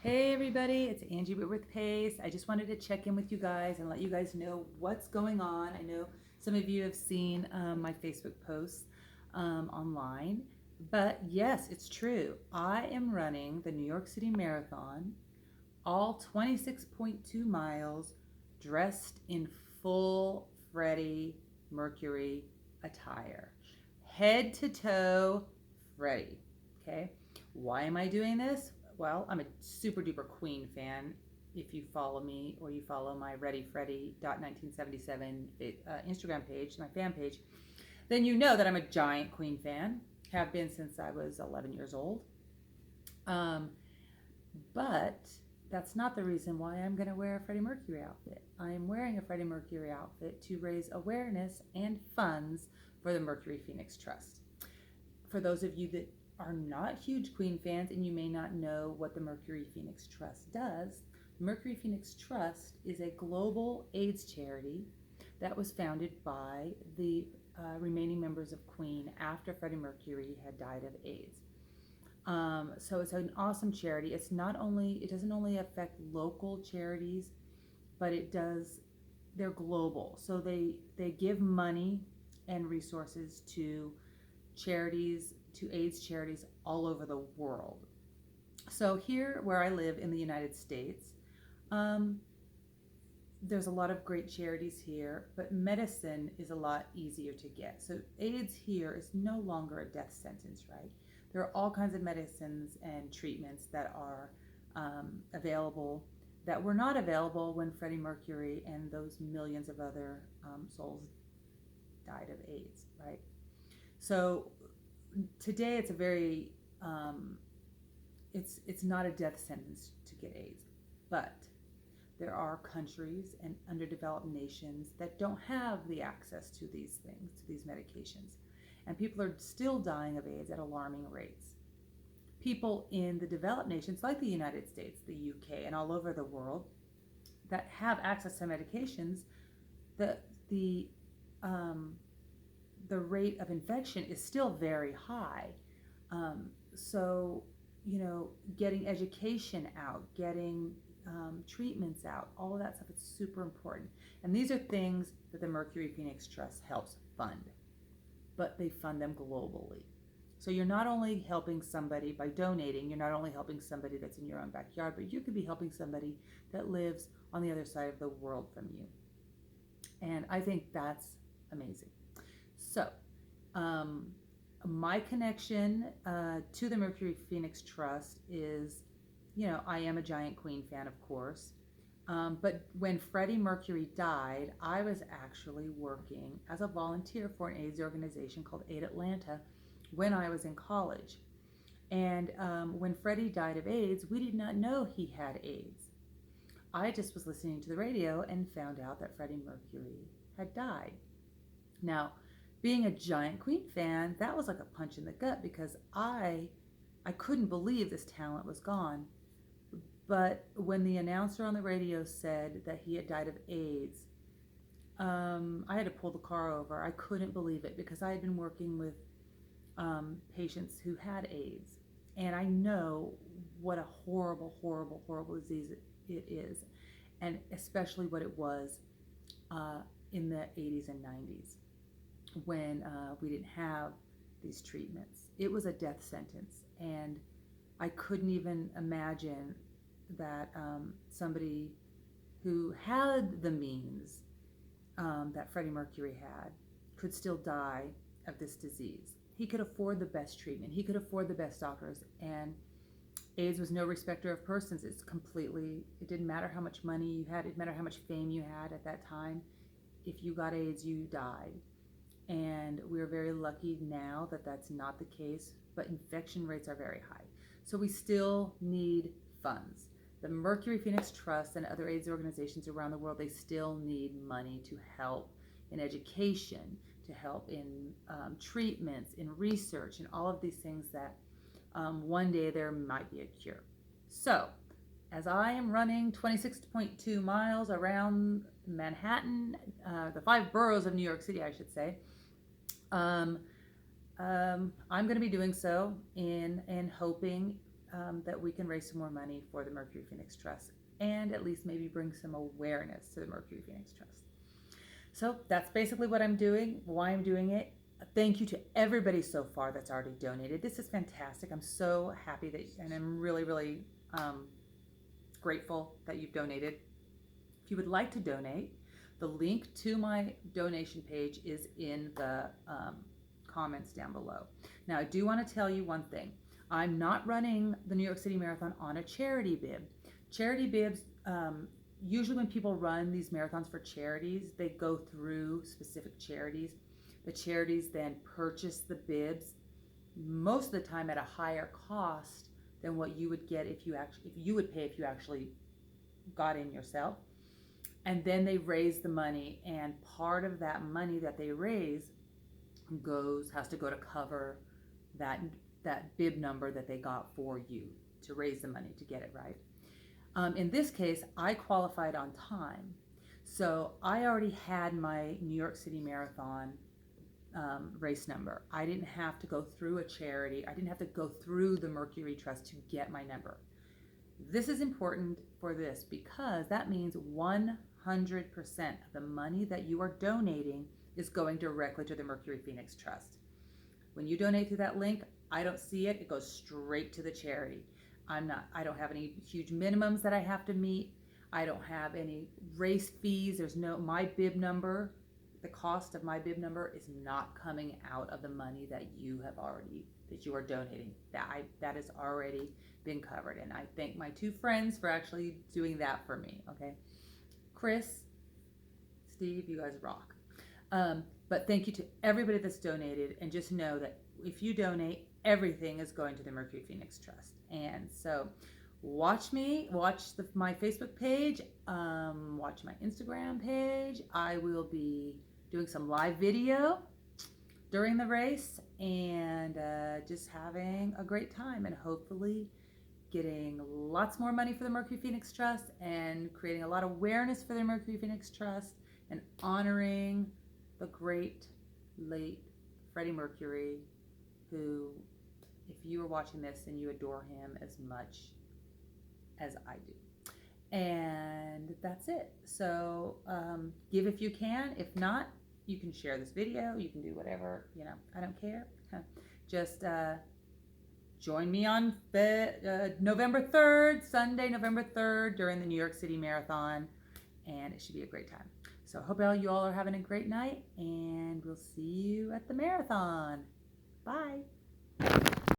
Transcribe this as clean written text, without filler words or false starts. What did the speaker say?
Hey everybody, it's Angie with Pace. I just wanted to check in with you guys and let you guys know what's going on. I know some of you have seen my Facebook posts online, but yes, it's true. I am running the New York City Marathon, all 26.2 miles, dressed in full Freddie Mercury attire, head to toe Freddie. Okay, why am I doing this? Well, I'm a super duper Queen fan. If you follow me or you follow my ReadyFreddy.1977 Instagram page, my fan page, then you know that I'm a giant Queen fan. Have been since I was 11 years old. Um, but that's not the reason why I'm going to wear a Freddie Mercury outfit. I am wearing a Freddie Mercury outfit to raise awareness and funds for the Mercury Phoenix Trust. For those of you that are not huge Queen fans and you may not know what the Mercury Phoenix Trust does, the Mercury Phoenix Trust is a global AIDS charity that was founded by the remaining members of Queen after Freddie Mercury had died of AIDS. So it's an awesome charity. It doesn't only affect local charities, but they're global. So they give money and resources to AIDS charities all over the world. So here where I live in the United States, there's a lot of great charities here, but medicine is a lot easier to get. So AIDS here is no longer a death sentence, right? There are all kinds of medicines and treatments that are available that were not available when Freddie Mercury and those millions of other souls died of AIDS, right? So today it's a very it's not a death sentence to get AIDS, but there are countries and underdeveloped nations that don't have the access to these things, to these medications, and people are still dying of AIDS at alarming rates. People in the developed nations like the United States, the UK, and all over the world that have access to medications, the the um, the rate of infection is still very high. So, getting education out, getting treatments out, all of that stuff is super important. And these are things that the Mercury Phoenix Trust helps fund, but they fund them globally. So you're not only helping somebody by donating, you're not only helping somebody that's in your own backyard, but you could be helping somebody that lives on the other side of the world from you. And I think that's amazing. So, my connection to the Mercury Phoenix Trust is, I am a giant Queen fan, of course. But when Freddie Mercury died, I was actually working as a volunteer for an AIDS organization called Aid Atlanta when I was in college. And when Freddie died of AIDS, we did not know he had AIDS. I just was listening to the radio and found out that Freddie Mercury had died. Now, being a giant Queen fan, that was like a punch in the gut because I couldn't believe this talent was gone. But when the announcer on the radio said that he had died of AIDS, I had to pull the car over. I couldn't believe it because I had been working with patients who had AIDS, and I know what a horrible, horrible, horrible disease it is, and especially what it was in the 80s and 90s when we didn't have these treatments. It was a death sentence, and I couldn't even imagine that somebody who had the means that Freddie Mercury had could still die of this disease. He could afford the best treatment. He could afford the best doctors, and AIDS was no respecter of persons. It didn't matter how much money you had. It didn't matter how much fame you had at that time. If you got AIDS, you died. And we're very lucky now that that's not the case, but infection rates are very high. So we still need funds. The Mercury Phoenix Trust and other AIDS organizations around the world, they still need money to help in education, to help in treatments, in research, and all of these things that one day there might be a cure. So, as I am running 26.2 miles around Manhattan, the 5 boroughs of New York City, I should say, I'm going to be doing so in hoping that we can raise some more money for the Mercury Phoenix Trust and at least maybe bring some awareness to the Mercury Phoenix Trust. So that's basically what I'm doing, why I'm doing it. Thank you to everybody so far that's already donated. This is fantastic. I'm so happy that, and I'm really, really grateful that you've donated. If you would like to donate, the link to my donation page is in the comments down below. Now, I do want to tell you one thing. I'm not running the New York City Marathon on a charity bib. Charity bibs, usually when people run these marathons for charities, they go through specific charities. The charities then purchase the bibs, most of the time at a higher cost than what you would get if you would pay if you actually got in yourself. And then they raise the money, and part of that money that they raise has to go to cover that bib number that they got for you to raise the money to get it right. In this case, I qualified on time. So I already had my New York City Marathon race number. I didn't have to go through a charity. I didn't have to go through the Mercury Trust to get my number. This is important for this because that means 100% of the money that you are donating is going directly to the Mercury Phoenix Trust. When you donate through that link, I don't see it. It goes straight to the charity. I don't have any huge minimums that I have to meet. I don't have any race fees. There's no, my bib number, the cost of my bib number is not coming out of the money that you are donating. That has already been covered. And I thank my two friends for actually doing that for me. Okay. Chris, Steve, you guys rock. But thank you to everybody that's donated, and just know that if you donate, everything is going to the Mercury Phoenix Trust. And so watch my Facebook page, watch my Instagram page. I will be doing some live video during the race and just having a great time, and hopefully getting lots more money for the Mercury Phoenix Trust and creating a lot of awareness for the Mercury Phoenix Trust and honoring the great late Freddie Mercury, who, if you are watching this, and you adore him as much as I do. And that's it. So give if you can. If not, you can share this video. You can do whatever, I don't care. Just join me on November 3rd, Sunday, November 3rd, during the New York City Marathon, and it should be a great time. So I hope you all are having a great night, and we'll see you at the marathon. Bye.